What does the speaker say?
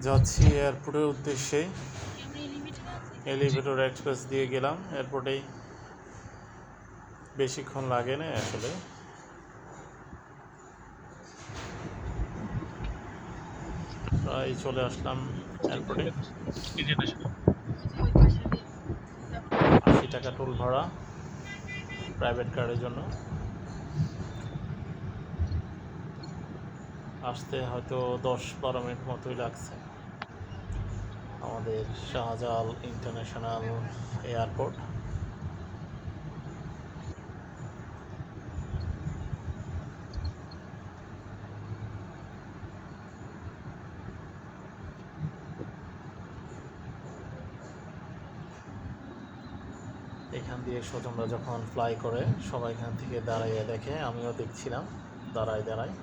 যাচ্ছি এয়ারপোর্টের উদ্দেশ্যে। এলিভেটর এক্সপ্রেস দিয়ে গেলাম এয়ারপোর্টেই, বেশিক্ষণ লাগে না আসলে। প্রায় চলে আসলাম এয়ারপোর্টে। 80 টাকা টোল ভাড়া প্রাইভেট কারের জন্য। আসতে হয়তো 10-12 মিনিট মতোই লাগছে। আমাদের শাহজালাল ইন্টারন্যাশনাল এয়ারপোর্ট। এখান দিয়ে স্বজনরা যখন ফ্লাই করে সবাই এখান থেকে দাঁড়াইয়ে দেখে, আমিও দেখছিলাম দাঁড়ায়।